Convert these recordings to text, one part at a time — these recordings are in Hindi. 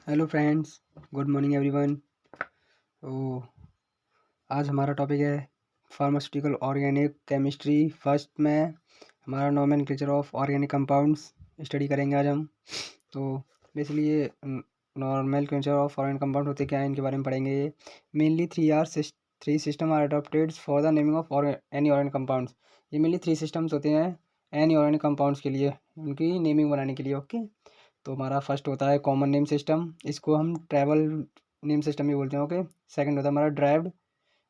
Hello friends, good morning everyone. तो आज हमारा टॉपिक है फार्मास्यूटिकल ऑर्गेनिक केमिस्ट्री। फर्स्ट में हमारा nomenclature of organic compounds study करेंगे आज हम। तो बेसिकली ये नोमेनक्लेचर ऑफ ऑर्गेनिक कंपाउंड होते क्या हैं, इनके बारे में पढ़ेंगे। ये mainly three system are adopted for the naming of any organic compounds. ये मेनली थ्री सिस्टम्स होते हैं एनी ऑर्गेनिक कंपाउंड्स के लिए, उनकी नेमिंग बनाने के लिए। ओके, तो हमारा फर्स्ट होता है कॉमन नेम सिस्टम, इसको हम ट्रैवल नेम सिस्टम भी बोलते हैं। ओके, सेकंड होता है हमारा ड्राइव्ड,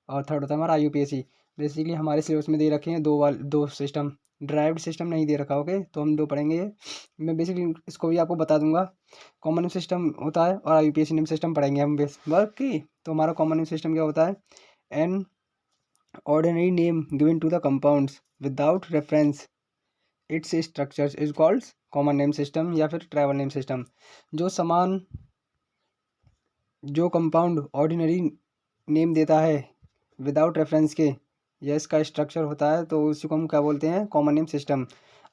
और थर्ड होता है हमारा आईयूपीएसी। बेसिकली हमारे सिलेबस में दे रखे हैं दो सिस्टम, ड्राइव्ड सिस्टम नहीं दे रखा। ओके, तो हम दो पढ़ेंगे। मैं बेसिकली इसको भी आपको बता दूंगा। कॉमन नेम सिस्टम होता है और आईयूपीएसी नेम सिस्टम पढ़ेंगे हम बेस वर्क की। तो हमारा कॉमन नेम सिस्टम क्या होता है? An ordinary name given to the compounds without reference its structures is called common name system या फिर ट्रैवल नेम सिस्टम। जो कंपाउंड ऑर्डिनरी नेम देता है विदाउट रेफरेंस के, या इसका स्ट्रक्चर होता है, तो उसी को हम क्या बोलते हैं? Common name system.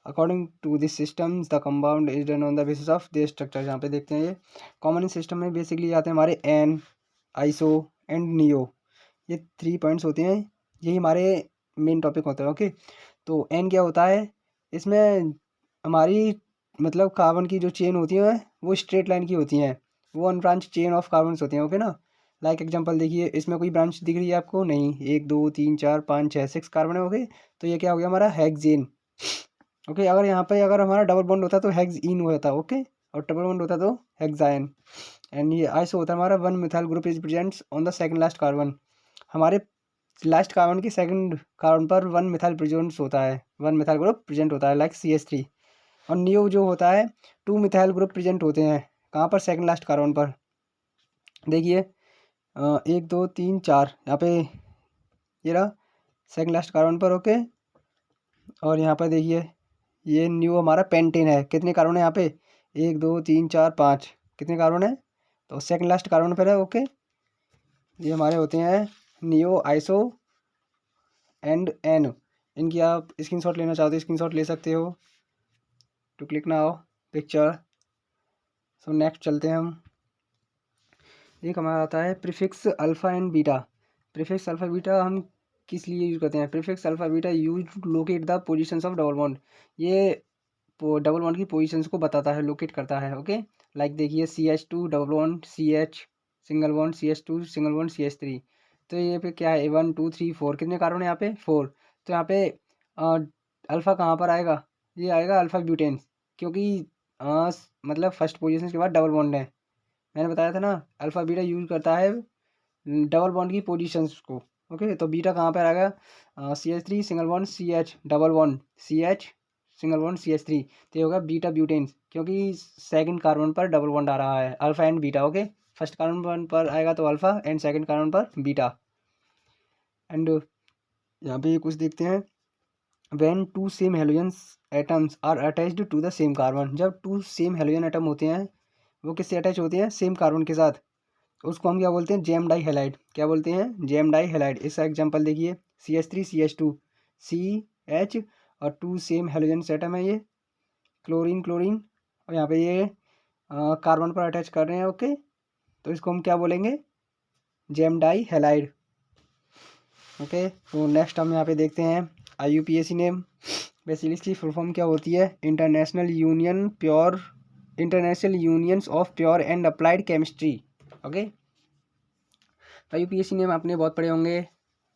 According to this system the compound is done on the basis of this structure. यहाँ पे देखते हैं ये कॉमन नेम सिस्टम में बेसिकली आते हैं हमारे एन, आइसो एंड नियो। ये 3 पॉइंट्स होते हैं, यही हमारे मेन टॉपिक होते हैं। ओके, तो एन क्या होता है? इसमें हमारी मतलब कार्बन की जो चेन होती है वो स्ट्रेट लाइन की होती हैं, वो अनब्रांच चेन ऑफ कार्बन्स होती हैं। ओके ना, लाइक एग्जांपल देखिए, इसमें कोई ब्रांच दिख रही है आपको? नहीं। 1 2 3 4 5 6 6 कार्बन है। ओके, तो ये क्या हो गया हमारा? हेक्सेन। ओके, अगर यहाँ पे अगर हमारा डबल बॉन्ड होता तो हेक्सइन होता। ओके, और ट्रिपल बॉन्ड होता तो हेक्साइन। एंड ये आइसो होता है हमारा 1 methyl group is presents on the second last carbon. हमारे लास्ट कार्बन की सेकंड कार्बन पर 1 मिथाइल प्रेजेंट्स होता है, 1 मिथाइल ग्रुप प्रेजेंट होता है, लाइक CH3। और नियो जो होता है 2 मिथाइल ग्रुप प्रेजेंट होते हैं कहाँ पर? सेकंड लास्ट कार्बन पर। देखिए 1 2 3 4 यहाँ पे ये रहा सेकंड लास्ट कार्बन पर। ओके, और यहाँ पर देखिए ये न्यू हमारा पेंटेन है। कितने कार्बन है यहाँ पे? 1 2 3 4 5। कितने कार्बन है? तो सेकंड लास्ट कार्बन पर है। ओके, ये हमारे होते हैं नियो, आइसो एंड एन। इनकी आप स्क्रीनशॉट लेना चाहते हो स्क्रीनशॉट ले सकते हो to click now picture. So next चलते हैं हम। एक हमारा आता है prefix alpha and beta. Prefix alpha beta हम किस लिए यूज़ करते हैं? Prefix alpha beta use to locate the positions of double bond. ये डबल बॉन्ड की पोजीशंस को बताता है, लोकेट करता है। ओके, लाइक देखिए CH2 double bond CH single bond, CH2 single bond CH3। तो ये पे क्या है? 1 2 3 4। कितने कार्बन है यहाँ पे? 4। तो यहाँ पे अल्फ़ा कहाँ पर आएगा? ये आएगा अल्फ़ा ब्यूटेन, क्योंकि मतलब फर्स्ट पोजीशन के बाद डबल बॉन्ड है। मैंने बताया था ना, अल्फ़ा बीटा यूज करता है डबल बॉन्ड की पोजीशंस को। ओके, तो बीटा कहाँ पर आएगा? CH3 single bond CH double bond CH single bond CH3। तो ये होगा बीटा ब्यूटेन, क्योंकि सेकंड कार्बन पर डबल बॉन्ड आ रहा है, alpha and beta. Okay, first carbon पर आएगा तो अल्फ़ा एंड सेकंड कार्बन पर बीटा। एंड यहाँ पे कुछ देखते हैं, when two same halogen atoms are attached to the same carbon. जब टू सेम हेलोजन एटम होते हैं, वो किससे अटैच होते हैं? सेम कार्बन के साथ। उसको हम क्या बोलते हैं? Gem di halide. क्या बोलते हैं? Gem di halide. इसका एग्जांपल देखिए CH3 CH2 CH, और टू सेम हेलोजन एटम है ये, क्लोरीन क्लोरीन, और यहाँ पे ये कार्बन पर अटैच कर रहे हैं। ओके, तो इसको हम क्या बोलेंगे? Gem di halide. ओके, तो नेक्स्ट हम यहाँ पे देखते हैं IUPAC नेम। बेसिकली इसकी फुल फॉर्म क्या होती है? International unions of pure and applied chemistry. Okay, IUPAC name आपने बहुत पढ़े होंगे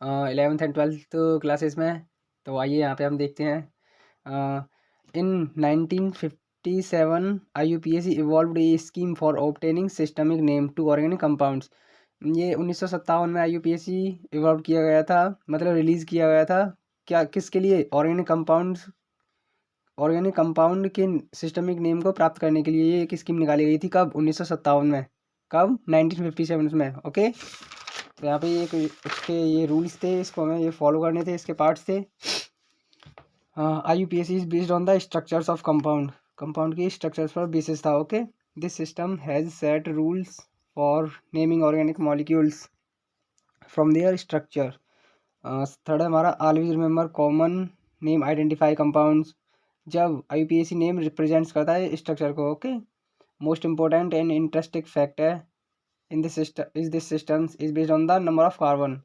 11th एंड 12th क्लासेस में। तो आइए यहाँ पे हम देखते हैं। In 1957 IUPAC evolved a scheme for obtaining systemic name to organic compounds. ये 1957 में IUPAC इवॉल्व किया गया था, मतलब रिलीज़ किया गया था। क्या, किसके लिए? ऑर्गेनिक कंपाउंड के सिस्टमिक नेम को प्राप्त करने के लिए ये एक स्कीम निकाली गई थी। कब? 1957 में। कब? 1957 में। ओके, तो यहाँ पे एक इसके ये रूल्स थे, इसको हमें ये फॉलो करने थे, इसके पार्ट्स थे। IUPAC is based on the structures of compound. Compound की स्ट्रक्चर्स पर बेसिस था। Okay, this system has set rules for naming organic molecules from there structure. Third है हमारा always remember common name identify compounds. जब IUPAC नेम रिप्रेजेंट्स करता है स्ट्रक्चर को। Okay, most important and interesting factor in this system is based on the number of carbon.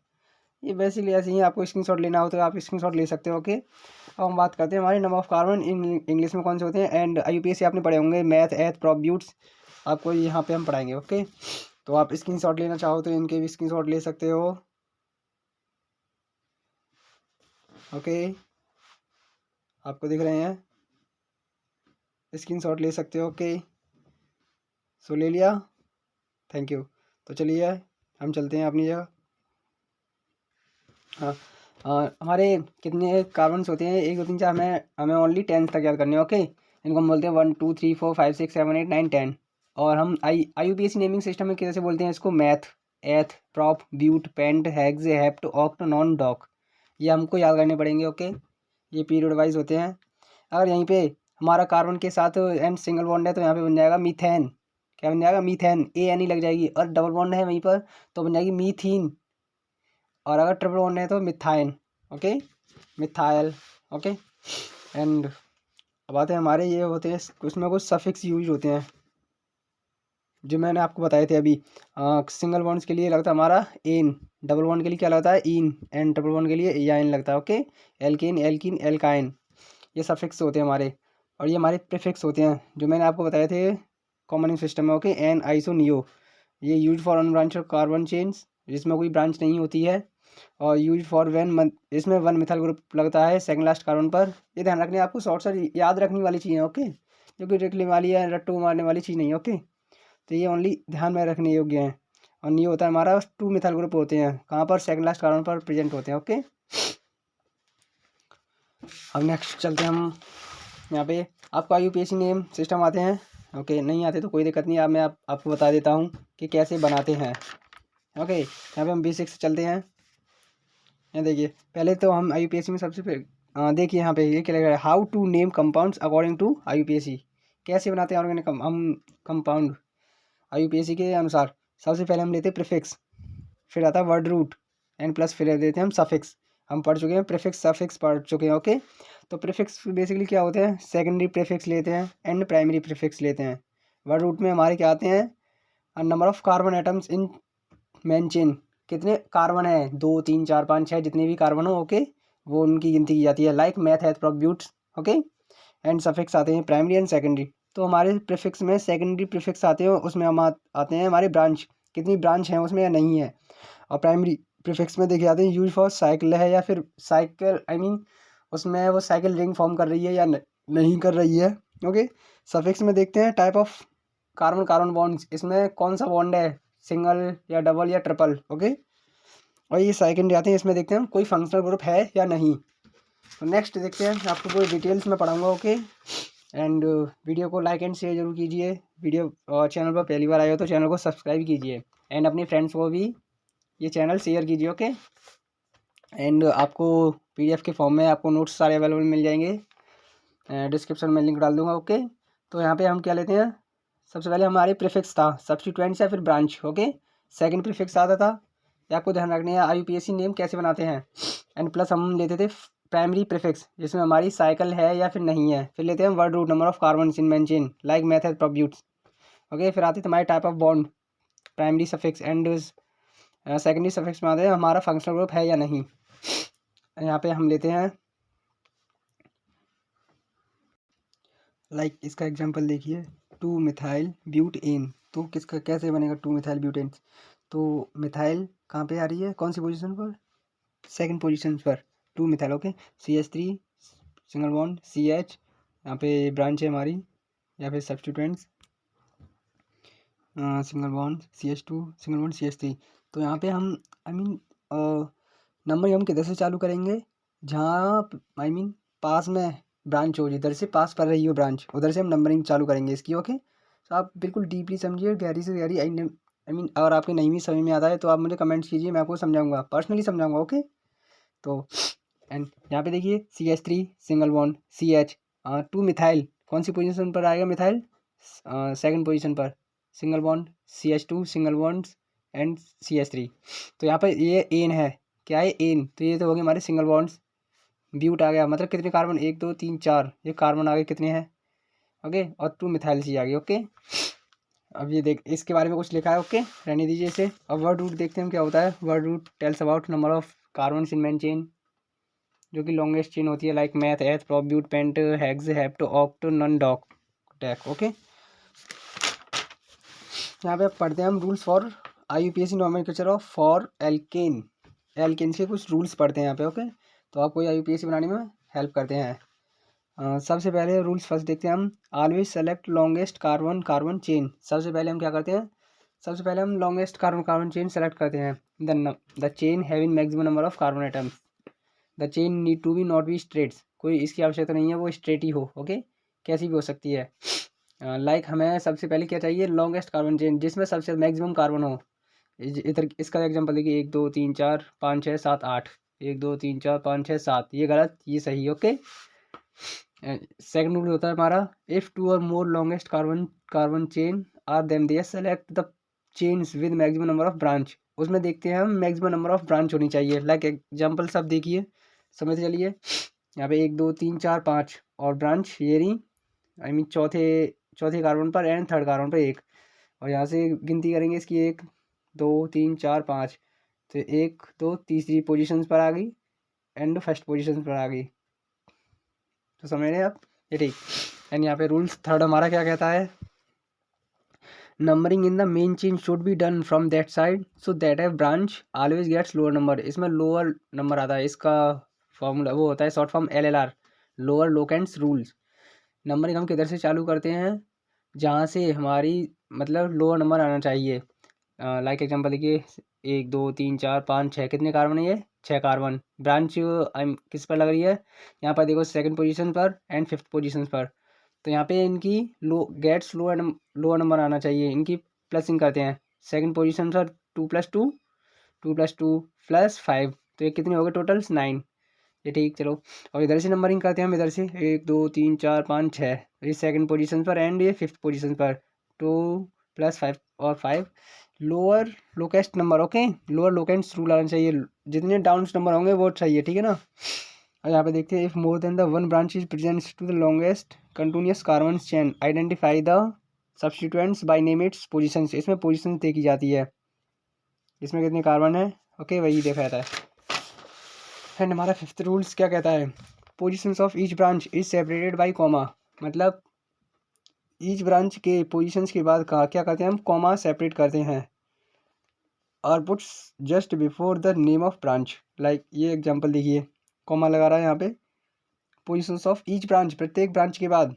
ये बेसिकली ऐसे ही, आपको स्क्रीनशॉट लेना हो तो आप स्क्रीनशॉट ले सकते हो। ओके, अब हम बात करते हैं हमारे number of carbon in English में कौन से होते हैं। एंड IUPAC आपने पढ़े होंगे, मैथ, एथ, प्रॉप, ब्यूट्स, आपको यहाँ पे हम पढ़ाएंगे। ओके, तो आप स्क्रीनशॉट लेना चाहो तो इनके भी स्क्रीनशॉट ले सकते हो। ओके, आपको दिख रहे हैं, स्क्रीनशॉट ले सकते हो। ओके, सो ले लिया, थैंक यू। तो चलिए हम चलते हैं अपनी जगह। हाँ, हमारे कितने कार्बन्स होते हैं, 1 2 3 4, हमें हमें ओनली 10 तक याद करने हैं। ओके, इनको हम बोलते हैं 1 2 3 4 5 6 7 8 9 10। और हम IUPAC नेमिंग सिस्टम में कैसे बोलते हैं इसको, meth, eth, prop, but, pent, hex, hept, oct, non, dec, ये हमको याद करने पड़ेंगे। ओके, ये पीरियड वाइज होते हैं। अगर यहीं पे हमारा कार्बन के साथ एंड सिंगल बॉन्ड है तो यहाँ पे बन जाएगा मीथेन। क्या बन जाएगा, मीथेन, ANE लग जाएगी। और डबल बॉन्ड है वहीं पर तो बन जाएगी मीथीन। और अगर ट्रिपल बॉन्ड है तो methyne. Okay, methyl. Okay, and अब आते हैं हमारे ये होते हैं, उसमें कुछ सफिक्स यूज होते हैं जो मैंने आपको बताए थे अभी। सिंगल बॉन्ड्स के लिए लगता है हमारा एन, डबल बॉन्ड के लिए क्या लगता है इन, एंड ट्रिपल बॉन्ड के लिए याइन लगता है। ओके, एल्केन, एल्किन, एल्काइन, ये सफिक्स होते हैं हमारे। और ये हमारे प्रीफिक्स होते हैं जो मैंने आपको बताए थे कॉमन सिस्टम में। ओके, एन, आइसो, नियो, ये use for unbranched carbon chains जिसमें कोई ब्रांच नहीं होती है। और यूज फॉर व्हेन, इसमें 1 मिथाइल ग्रुप लगता है सेकंड लास्ट कार्बन पर। ये ध्यान रखने, आपको शॉर्ट शॉर्ट याद रखने वाली चीज़ है। ओके, जो कि रटने वाली है, रट्टू मारने वाली चीज़ नहीं है। ओके, तो ये ओनली ध्यान में रखने योग्य है। और नियो होता है हमारा 2 मिथाइल ग्रुप होते हैं, कहाँ पर, सेकंड लास्ट कार्बन पर प्रेजेंट होते हैं। ओके, अब नेक्स्ट चलते हैं हम यहाँ पे। आपको IUPAC नेम सिस्टम आते हैं। ओके, नहीं आते तो कोई दिक्कत नहीं, अब मैं आपको बता देता हूँ कि कैसे बनाते हैं। ओके, यहाँ पे हम बेसिक से चलते हैं। यहाँ देखिए, पहले तो हम IUPAC में सबसे पहले देखिए यहाँ पे ये क्या लगा है, how to name compounds according to IUPAC, कैसे बनाते हैं ऑर्गेनिक हम कंपाउंड IUPAC के अनुसार। सबसे पहले हम लेते हैं प्रीफिक्स, फिर आता है वर्ड रूट, एंड प्लस फिर देते हैं हम सफिक्स। हम पढ़ चुके हैं प्रीफिक्स सफिक्स पढ़ चुके हैं। ओके, तो प्रीफिक्स बेसिकली क्या होते हैं, सेकेंडरी प्रीफिक्स लेते हैं एंड प्राइमरी प्रीफिक्स लेते हैं। वर्ड रूट में हमारे क्या आते हैं, number of carbon atoms in main chain, कितने कार्बन है, 2 3 4 5 6, जितने भी कार्बन हो। ओके, वो उनकी गिनती की जाती है, like meth, eth, prop, buts. Okay, and suffix आते हैं प्राइमरी एंड सेकेंडरी। तो हमारे प्रीफिक्स में सेकेंडरी प्रीफिक्स आते हैं, उसमें हम आते हैं हमारे ब्रांच, कितनी ब्रांच हैं उसमें या नहीं है। और प्राइमरी प्रीफिक्स में देखे जाते हैं यूज फॉर साइकिल है या फिर साइकिल, आई मीन उसमें वो साइकिल रिंग फॉर्म कर रही है या नहीं कर रही है। ओके, सफिक्स में देखते हैं type of carbon carbon bonds, इसमें कौन सा बॉन्ड है, सिंगल या डबल या ट्रिपल। ओके, और ये सेकंड आते हैं, इसमें देखते हैं कोई फंक्शनल ग्रुप है या नहीं। तो नेक्स्ट देखते हैं, आपको पूरी डिटेल्स में पढ़ाऊंगा। ओके, एंड वीडियो को लाइक एंड शेयर जरूर कीजिए। वीडियो चैनल पर पहली बार आए हो तो चैनल को सब्सक्राइब कीजिए, एंड अपने फ्रेंड्स को भी ये चैनल शेयर कीजिए। ओके, एंड आपको PDF के फॉर्म में आपको नोट्स सारे अवेलेबल मिल जाएंगे, डिस्क्रिप्शन में लिंक डाल दूंगा। ओके, तो यहाँ पे हम क्या लेते हैं, सबसे पहले हमारे प्रीफिक्स था सब्स्टिट्यूएंट्स या फिर ब्रांच। ओके, सेकंड प्रीफिक्स आता था, ये आपको ध्यान रखने हैं IUPAC नेम कैसे बनाते हैं। एंड प्लस हम लेते थे प्राइमरी प्रीफिक्स जिसमें हमारी साइकिल है या फिर नहीं है। फिर लेते हैं word root, number of carbon in main chain, like meth, prop, buts. Okay, फिर आते थे हमारे type of bond, primary suffix, and secondary suffix में आते हैं हमारा फंक्शनल ग्रुप है या नहीं। यहाँ पे हम लेते हैं लाइक इसका एग्जांपल देखिए, 2 मिथाइल ब्यूटेन। तो किसका कैसे बनेगा 2 मिथाइल ब्यूटेन, तो मिथाइल कहाँ पे आ रही है, कौन सी पोजीशन पर, सेकंड पोजीशन पर 2 methyl. Okay, CH3 single bond CH, यहाँ पे ब्रांच है हमारी, या फिर substituents single bond CH2 single bond CH3। तो यहाँ पे हम आई मीन नंबर हम किधर से चालू करेंगे, जहाँ आई मीन पास में ब्रांच हो, जिधर से पास कर रही हो ब्रांच उधर से हम नंबरिंग चालू करेंगे इसकी। ओके, तो आप बिल्कुल डीपली समझिए, गहरी से गहरी। आई मीन अगर आपके नहीं भी समझ में आता है तो आप मुझे कमेंट्स कीजिए, मैं आपको समझाऊंगा, पर्सनली समझाऊंगा। ओके, तो एंड यहाँ पे देखिए CH3 single bond CH, 2 methyl कौन सी पोजीशन पर आएगा, मिथाइल सेकंड पोजीशन पर, single bond CH2 single bond and CH3। तो यहाँ पर ये एन है, क्या है एन, तो ये तो हो गए हमारे सिंगल बॉन्ड्स। ब्यूट आ गया, मतलब कितने कार्बन, 1 2 3 4, ये कार्बन आ गए कितने हैं। ओके, और 2 मिथाइल सी आ गई। ओके, अब ये देख, इसके बारे में कुछ लिखा है, ओके रहने दीजिए इसे। अब वर्ड रूट देखते हैं हम क्या होता है। Word root tells about number of carbons in main chain, जो कि लॉन्गेस्ट चेन होती है, like meth, eth, prop, but, pent, hex, hept, oct, non, dec, टैक, ओके। यहाँ पे अब पढ़ते हैं हम rules for IUPAC nomenclature of for alkane. Alkane के कुछ रूल्स पढ़ते हैं यहाँ पे, ओके। तो आपको IUPAC बनाने में हेल्प करते हैं। सबसे पहले रूल्स फर्स्ट देखते हैं हम। Always select longest carbon carbon chain. सबसे पहले हम क्या करते हैं, सबसे पहले हम longest carbon carbon chain select करते हैं। The chain having maximum number of carbon atoms. The chain need to be not be straight, कोई इसकी आवश्यकता नहीं है वो स्ट्रेट ही हो, ओके, कैसी भी हो सकती है। लाइक हमें सबसे पहले क्या चाहिए, लॉन्गेस्ट कार्बन चेन जिसमें सबसे मैक्सिमम कार्बन हो। इधर इसका एग्जांपल देखिए, 1 2 3 4 5 6 7 8, 1 2 3 4 5 6 7, ये गलत ये सही, ओके। सेकंड रूल होता है हमारा, इफ टू और more longest carbon carbon chain are them they select the chains with maximum number of branch. उसमें देखते हैं हम मैक्सिमम नंबर ऑफ ब्रांच होनी चाहिए। लाइक एग्जांपल सब देखिए, समझ चलिए। यहाँ पे 1 2 3 4 5 और ब्रांच ये रही, आई मीन चौथे चौथे कार्बन पर एंड थर्ड कार्बन पर एक, और यहाँ से गिनती करेंगे इसकी 1 2 3 4 5, तो 1 2 तीसरी पोजीशंस पर आ गई एंड फर्स्ट पोजीशन पर आ गई। तो समझ रहे हैं आप, ये ठीक। एंड यहाँ पे रूल्स थर्ड हमारा क्या कहता है, numbering in the main chain should be done from that side so that a branch always gets lower number. इसमें लोअर नंबर आता है, इसका फॉर्मूला वो होता है short form LLR, lower locants rules. Numbering हम किधर से चालू करते हैं, जहाँ से हमारी मतलब लोअर नंबर आना चाहिए। लाइक एग्जांपल देखिए, 1 2 3 4 5 6, कितने कार्बन है ये, 6 कार्बन। ब्रांच किस पर लग रही है, यहाँ पर देखो सेकंड पोजीशन पर एंड फिफ्थ पोजीशन पर। तो यहाँ पे इनकी गेट्स लोअर नंबर आना चाहिए, इनकी प्लसिंग करते हैं। सेकंड पोजीशन पर 2 + 2 2 + 2 + 5, तो ये कितने हो गए टोटल 9, ये ठीक। चलो और इधर से नंबरिंग करते हैं हम, इधर से 1 2 3 4 5 6, ये सेकंड पोजीशन पर एंड ये फिफ्थ पोजीशन पर, 2 + 5 और 5, lower locant number, okay. Lower locant rule आना चाहिए, जितने डाउन नंबर होंगे वो चाहिए, ठीक है ना। और यहाँ पे देखते हैं, if more than the one branch is present to the longest continuous carbon chain identify the substituents by name its positions. इसमें पोजीशंस देखी जाती है, इसमें कितने कार्बन है, ओके, वही देखा जाता है। एंड हमारा फिफ्थ रूल्स क्या कहता है, positions of each branch is separated by comma. मतलब ईच ब्रांच के पोजीशंस के बाद कहा क्या करते हैं हम, कॉमा सेपरेट करते हैं, और puts just before the name of branch. Like ये एग्जांपल देखिए, कॉमा लगा रहा है यहाँ पे, पोजीशंस ऑफ ईच ब्रांच, प्रत्येक ब्रांच के बाद,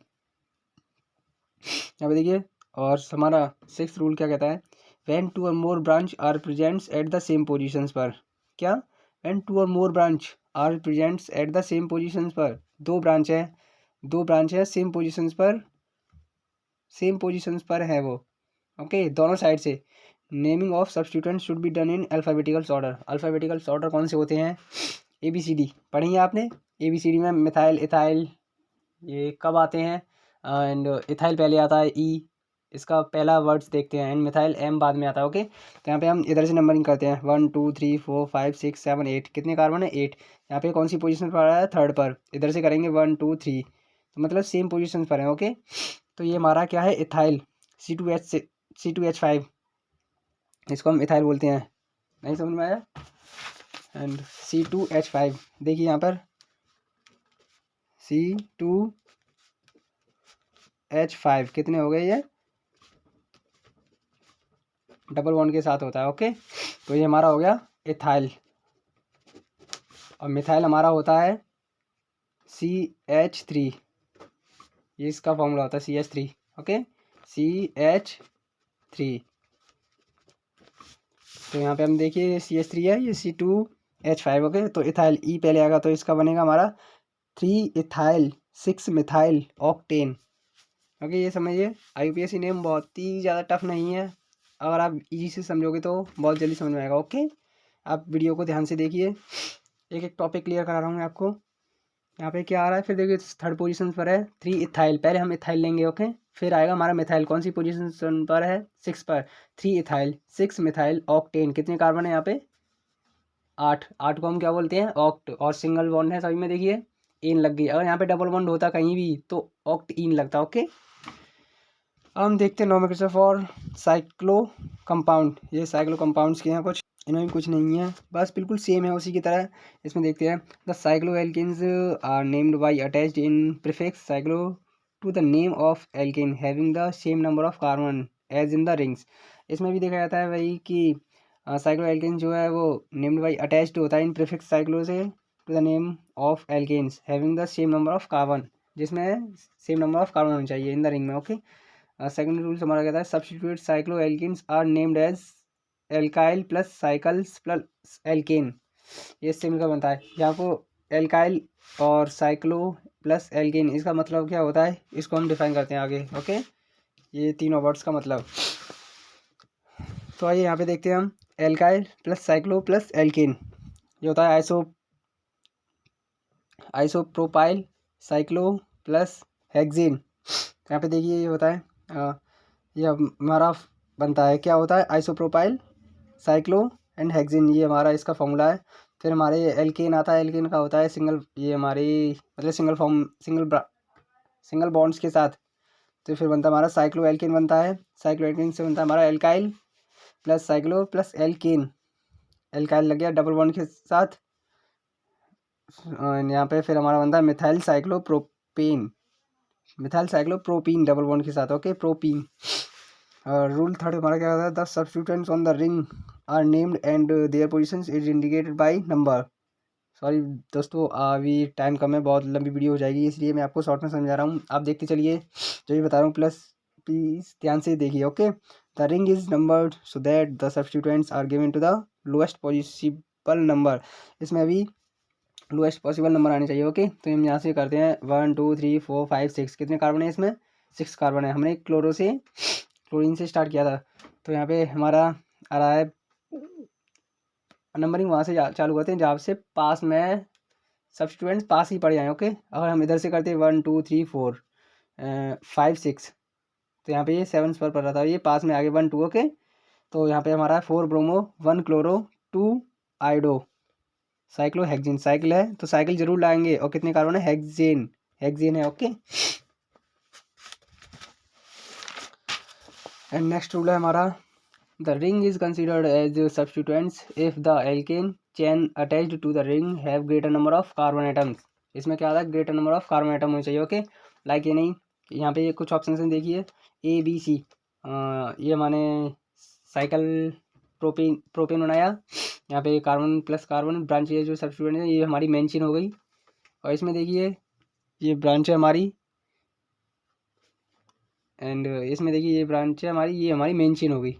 यहाँ पे देखिए। और हमारा सिक्स्थ रूल क्या कहता है, व्हेन 2 और more branch are presents at the same positions पर। क्या, व्हेन 2 और more branch are presents at the same positions पर, दो ब्रांच है सेम पोजीशंस पर, सेम पोजीशंस पर है वो, ओके, दोनों साइड से। Naming of substituent should be done in alphabetical order. Alphabetical order कौन से होते हैं, ABCD पढ़ी है आपने। ABCD में मिथाइल इथाइल ये कब आते हैं, एंड इथाइल पहले आता है E, इसका पहला वर्ड्स देखते हैं, एंड मिथाइल M बाद में आता है, ओके। तो यहाँ पे हम इधर से नंबरिंग करते हैं, 1 2 3 4 5 6 7 8, कितने कार्बन है 8। यहाँ पे कौन सी पोजीशन पर आ रहा है, थर्ड पर। इधर से करेंगे 1 2 3, तो मतलब सेम पोजीशन पर है, ओके। तो ये हमारा क्या है, इथाइल C2H5, इसको हम इथाइल बोलते हैं, नहीं समझ में आया। एंड C2H5 देखिए यहाँ पर, C2H5 कितने हो गए, ये डबल बॉन्ड के साथ होता है, ओके। तो ये हमारा हो गया इथाइल, और मिथाइल हमारा होता है CH3, ये इसका फॉर्मूला होता है CH3, ओके, CH3। तो यहाँ पे हम देखिए CH3 है, ये C2H5, ओके। तो इथाइल E पहले आएगा, तो इसका बनेगा हमारा 3 इथाइल 6 मिथाइल ऑक्टेन, ओके। ये समझिए, IUPAC नेम बहुत ही ज़्यादा टफ नहीं है, अगर आप इजी से समझोगे तो बहुत जल्दी समझ में आएगा, ओके। आप वीडियो को ध्यान से देखिए, एक एक टॉपिक क्लियर करा रहा हूँ मैं आपको। यहाँ पे क्या आ रहा है, फिर देखिए थर्ड पोजीशन पर है 3 इथाइल, पहले हम इथाइल लेंगे, ओके। फिर आएगा हमारा मिथाइल, कौन सी पोजीशन पर है, 6 पर। 3 इथाइल 6 मिथाइल ऑक्टेन, कितने कार्बन है यहाँ पे, 8। 8 को हम क्या बोलते हैं, ऑक्ट, और सिंगल बॉन्ड है सभी में, देखिए इन लग गई। अगर यहाँ पे डबल बॉन्ड होता कहीं भी तो ऑक्ट इन लगता, ओके। अब हम देखते हैं नोमेनक्लेचर फॉर साइक्लो कंपाउंड। ये साइक्लो कंपाउंड्स के हैं कुछ, इनमें भी कुछ नहीं है, बस बिल्कुल सेम है उसी की तरह। इसमें देखते हैं the cyclo alkanes are named by attached in prefix cyclo to the name of alkane having the same number of carbon as in the rings. इसमें भी देखा जाता है वही कि साइक्लो एल्केन जो है वो नेम्ड बाई अटैच्ड होता है इन प्रीफिक्स साइक्लो से to the name of alkanes having the same number of carbon, जिसमें सेम नंबर ऑफ कार्बन होनी चाहिए इन द रिंग में। ओके, सेकंड रूल हमारा कहता है substitute cyclo alkanes are named as alkyl plus cycles plus alkane. ये इससे मिलकर बनता है। यहाँ को एल्काइल और साइक्लो प्लस एल्केन, इसका मतलब क्या होता है इसको हम डिफाइन करते हैं आगे। ओके, ये तीनों वर्ड्स का मतलब। तो आइए यहाँ पे देखते हैं हम alkyl plus cyclo plus alkane. ये होता है आइसोप्रोपाइल साइक्लो प्लस हेक्सेन। यहाँ पे देखिए ये होता है ये हमारा बनता है, क्या होता है आइसोप्रोपाइल साइक्लो एंड हेक्सेन, ये हमारा इसका फॉर्मूला है। फिर हमारे एल्केन आता है, एल्केन का होता है सिंगल, ये हमारी मतलब सिंगल बॉन्ड्स के साथ। तो फिर बनता है हमारा साइक्लो एल्केन बनता है। साइक्लो एल्केन से बनता है हमारा alkyl plus cyclo plus alkane. Alkyl लग गया डबल बॉन्ड के साथ। यहाँ पे फिर हमारा बनता है methyl cyclopropane, methyl cyclopropene double bond के साथ। Okay, propene. रूल थर्ड हमारा क्या होता है the substituents on the ring are named and their positions is indicated by number. Sorry दोस्तों, अभी टाइम कम है, बहुत लंबी वीडियो हो जाएगी, इसलिए मैं आपको शॉर्ट में समझा रहा हूँ, आप देखते चलिए जो भी बता रहा हूँ। प्लस प्लीज ध्यान से देखिए। Okay, the ring is numbered so that the substituents are given to the lowest possible number. इसमें अभी लोएस्ट पॉसिबल नंबर आने चाहिए। ओके, तो हम यहाँ से करते हैं 1 2 3 4 5 6। कितने कार्बन है इसमें? 6 कार्बन है। हमने क्लोरीन से स्टार्ट किया था, तो यहाँ पे हमारा आ रहा है नंबरिंग वहाँ से चालू करते हैं जहाँ से पास में सब्स्टिट्यूएंट्स पास ही पड़ जाए। ओके, अगर हम इधर से करते हैं 1 2 3 4 5 6, तो यहाँ पे ये 7 पर पड़ रहा था, ये पास में आगे 1 2। ओके, तो यहाँ पे हमारा 4 bromo 1 chloro 2 iodo cyclo hexane. Cycle है तो साइकिल जरूर लाएंगे, और कितने कार्बन है? हेक्सेन, हेक्सेन है। ओके, एंड नेक्स्ट रूल है हमारा the ring is considered as substituents if the alkane chain attached to the ring have greater number of carbon atoms. इसमें क्या आता है? Greater number of carbon atom होने चाहिए। ओके, लाइक ये नहीं, यहाँ पे कुछ ऑप्शन देखिए A B C। ये माने साइकिल प्रोपेन प्रोपेन बनाया, यहाँ पे कार्बन प्लस कार्बन ब्रांच, ये जो सब्स्टिट्यूएंट है ये हमारी मेन चेन हो गई। और इसमें देखिए ये ब्रांच है हमारी, एंड इसमें देखिए ये ब्रांच है हमारी, ये हमारी मेन चेन हो गई।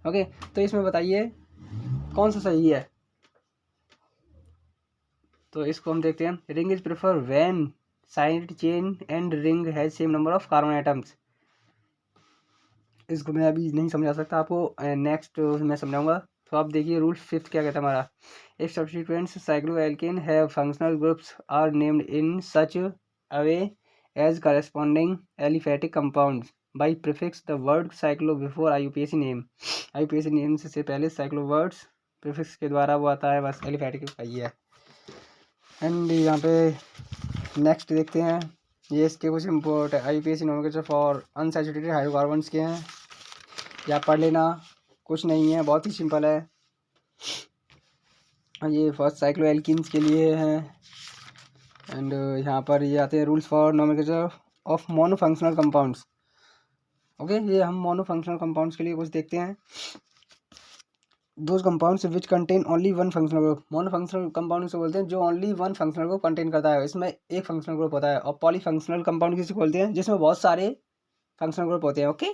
ओके, तो इसमें बताइए कौन सा सही है? तो इसको हम देखते हैं। Ring is prefer when side chain and ring has same number of carbon atoms. इसको मैं अभी नहीं समझा सकता आपको, नेक्स्ट मैं समझाऊंगा। तो आप देखिए रूल फिफ्थ क्या कहता है हमारा। If substituents cycloalkane have functional groups are named in such a way as corresponding aliphatic compounds by prefix the word cyclo before IUPAC name. IUPAC name से पहले साइक्लो वर्ड्स प्रीफिक्स के द्वारा वो आता है, बस एलिफेटिक का ही है। एंड यहाँ पे नेक्स्ट देखते हैं, ये इसके कुछ import IUPAC nomenclature for unsaturated hydrocarbons के हैं, या पढ़ लेना, कुछ नहीं है, बहुत ही सिंपल है। ये फर्स्ट साइक्लो एल्किन्स के लिए हैं। एंड यहाँ पर ये आते हैं rules for nomenclature of monofunctional compounds. Okay, ये हम मोनोफंक्शनल कंपाउंड्स के लिए कुछ देखते हैं। Those compounds which contain only one functional group. Monofunctional compound से बोलते हैं जो only one functional group contain करता है, इसमें एक फंक्शनल ग्रुप होता है। और पॉलीफंक्शनल कंपाउंड किसी बोलते हैं जिसमें बहुत सारे फंक्शनल ग्रुप होते हैं। ओके,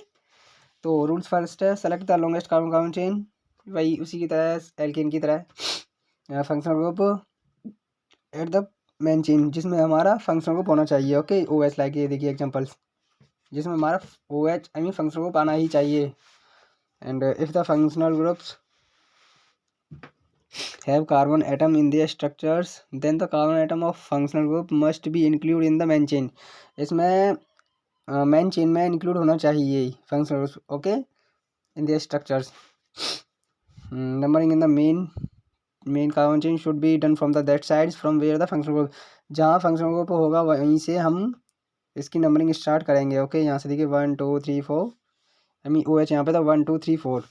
तो रूल्स फर्स्ट है select the longest carbon carbon chain, वही उसी की तरह एल्केन की तरह functional group at the main chain, जिसमें हमारा फंक्शनल ग्रुप होना चाहिए। ओके, OH लाइक ये देखिए एग्जांपल्स, जिसमें हमारा OH I mean functional group आना ही चाहिए। And if the functional groups have carbon atom in their structures then the carbon atom of functional group must be included in the main chain। इसमें मेन चेन में इंक्लूड होना चाहिए functional groups. Okay, in their structures numbering in the main carbon chain should be done from the that sides from where the functional group. जहाँ फंक्शनल ग्रुप होगा वहीं से हम इसकी नंबरिंग स्टार्ट करेंगे। ओके, यहाँ से देखिए 1 2 3 4, OH यहाँ पे था 1 2 3 4।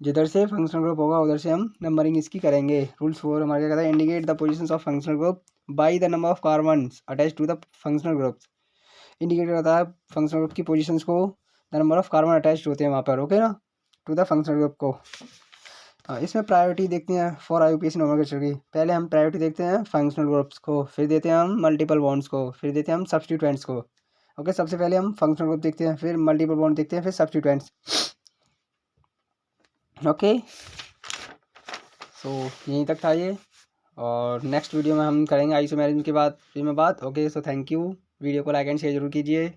जिधर से फंक्शनल ग्रुप होगा उधर से हम नंबरिंग इसकी करेंगे। रूल्स 4 हमारा क्या कहता है, indicate the positions of functional group by the number of carbons attach to the functional group. Indicate करता है फंक्शनल ग्रुप की पोजीशंस को, the number of carbon attach होते हैं वहाँ पर। ओके ना, टू द फंक्शनल ग्रुप को। इसमें प्रायोरिटी देखते हैं फॉर IUPAC नोमेनक्लेचर की। पहले हम प्रायोरिटी देखते हैं फंक्शनल ग्रुप्स को, फिर देते हैं हम मल्टीपल बॉन्ड्स को, फिर देते हैं हम सब्स्टिट्यूएंट्स को। ओके, सबसे पहले हम फंक्शनल ग्रुप देखते हैं, फिर मल्टीपल बॉन्ड देखते हैं, फिर सब्स्टिट्यूएंट्स। ओके, सो यहीं तक था ये, और नेक्स्ट वीडियो में हम करेंगे आइसोमेरिज्म के बाद में बात। Okay, so thank you. Video को लाइक एंड शेयर जरूर कीजिए।